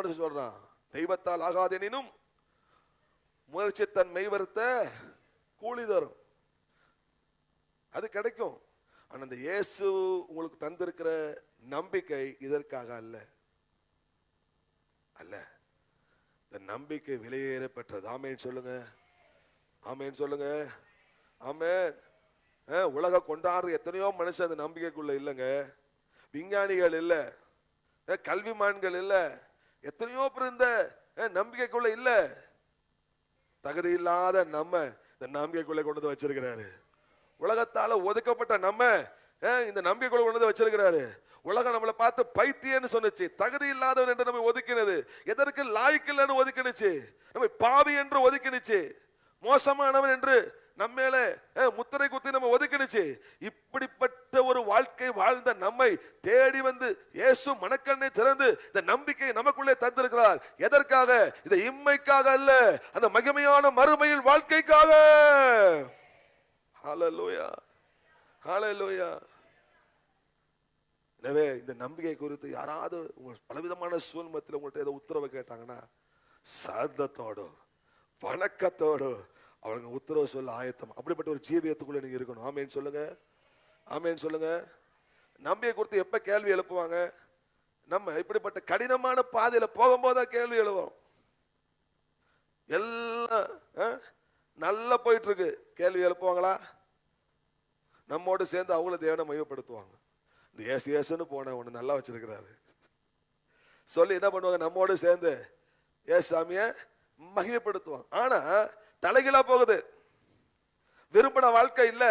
மனுஷன் சொல்றான், தெய்வத்தால் ஆகாதெனினும் முயற்சி தன் மெய்வருத்த கூலி தரும். அது கிடைக்கும். ஆனா அந்த இயேசு உங்களுக்கு தந்திருக்கிற நம்பிக்கை இதற்காக அல்ல. அல்ல, இந்த நம்பிக்கை விலையேற பெற்றது. ஆமேன் சொல்லுங்க, ஆமேன் சொல்லுங்க, ஆமேன். உலக கொண்டாடுற எத்தனையோ மனுஷன் அந்த நம்பிக்கைக்குள்ள இல்லைங்க. விஞ்ஞானிகள் இல்ல, கல்விமான்கள் இல்ல, எத்தனையோ பேர் இந்த நம்பிக்கைக்குள்ள இல்ல. தகுதி இல்லாத நம்ம இந்த நம்பிக்கைக்குள்ள கொண்டு வந்து வச்சிருக்கிறாரு. உலகத்தால ஒதுக்கப்பட்ட நம்ம இந்த நம்பிக்கைக்குள்ள கொண்டு வந்து வச்சிருக்கிறாரு. உலகம் நம்மளை பார்த்து பைத்தியன்னு சொன்னுச்சு, தகுதி இல்லாதவன் என்று நம்ம ஒதுக்கினது, எதற்கு லாய்க்கில்லைன்னு ஒதுக்கினுச்சு, நம்ம பாவி என்று ஒதுக்கினுச்சு, மோசமானவன் என்று நம்மேல முத்திரை குத்தி நம்ம ஒதுக்கினுச்சு. இப்படிப்பட்ட ஒரு வாழ்க்கை வாழ்ந்த நம்மை தேடி வந்து இயேசு மனக்கண்ணை திறந்து இந்த நம்பிக்கை நமக்குள்ளே தந்திருக்கிறார். எதற்காக? இந்த இம்மைக்காக அல்ல, அந்த மகிமையான மறுமையில் வாழ்க்கைக்காக. ஹல்லேலூயா, ஹல்லேலூயா. எனவே இந்த நம்பிக்கை குறித்து யாராவது பலவிதமான சூழ்நிலையில் உங்கள்கிட்ட ஏதோ உத்தரவு கேட்டாங்கன்னா, சாந்தத்தோடு வணக்கத்தோடு அவங்க உத்தரவு சொல்ல ஆயத்தம். அப்படிப்பட்ட ஒரு ஜீவியத்துக்குள்ள நீங்க இருக்கணும். ஆமேன் சொல்லுங்க, ஆமேன் சொல்லுங்க. நம்பிக்கை குறித்து எப்ப கேள்வி எழுப்புவாங்க? நம்ம இப்படிப்பட்ட கடினமான பாதையில போகும்போது கேள்வி எழுவோம். எல்லாம் நல்லா போயிட்டு இருக்கு, கேள்வி எழுப்புவாங்களா? நம்மோடு சேர்ந்து அவங்கள தேவனை மையப்படுத்துவாங்க. இந்த ஏசு ஏசுன்னு போன ஒன்று நல்லா வச்சிருக்கிறாரு சொல்லி என்ன பண்ணுவாங்க? நம்மோடு சேர்ந்து ஏசு சாமிய மகிமைப்படுத்துவாங்க. ஆனா தலைகீழா போகுது. விரும்பின வாழ்க்கை இல்ல,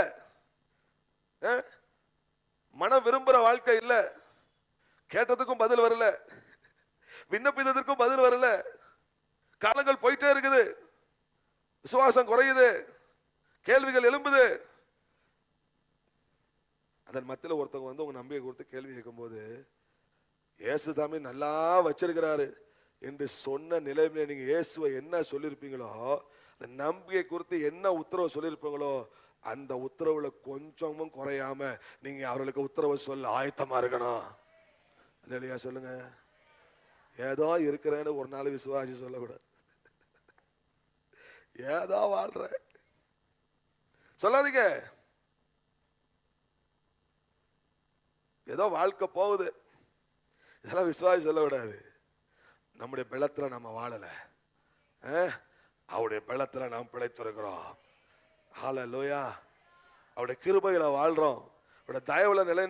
மனம் விரும்புற வாழ்க்கை இல்ல, கேட்டதுக்கும் பதில் வரல, விண்ணப்பித்ததற்கும் பதில் வரல, காலங்கள் போயிட்டே இருக்குது, விசுவாசம் குறையுது, கேள்விகள் எழும்புது. அதன் மத்தியில் ஒருத்தவங்க வந்து உங்க நம்பிக்கை கொடுத்து கேள்வி கேட்கும் போது, இயேசு சாமி நல்லா வச்சிருக்கிறாரு என்று சொன்ன நிலைமையில நீங்க இயேசுவை என்ன சொல்லியிருப்பீங்களோ, அந்த நம்பிக்கை குறித்து என்ன உத்தரவு சொல்லியிருப்பீங்களோ, அந்த உத்தரவுல கொஞ்சமும் குறையாம நீங்க அவர்களுக்கு உத்தரவு சொல்ல ஆயத்தமா இருக்கணும். இல்லையா சொல்லுங்க. ஏதோ இருக்கிறேன்னு ஒரு நாள் விசுவாசி சொல்லக்கூடாது. ஏதோ வாழ்ற சொல்லாதீங்க. ஏதோ வாழ்க்கை போகுது, இதெல்லாம் விசுவாசி சொல்லக்கூடாது. நம்முடைய பலத்துல நம்ம வாழல, அவருடைய பலத்துல நாம் பிழைத்திருக்கிறோம். ஹல்லேலூயா. அவருடைய கிருபையில வாழ்றோம், அவருடைய தயவுல நிலை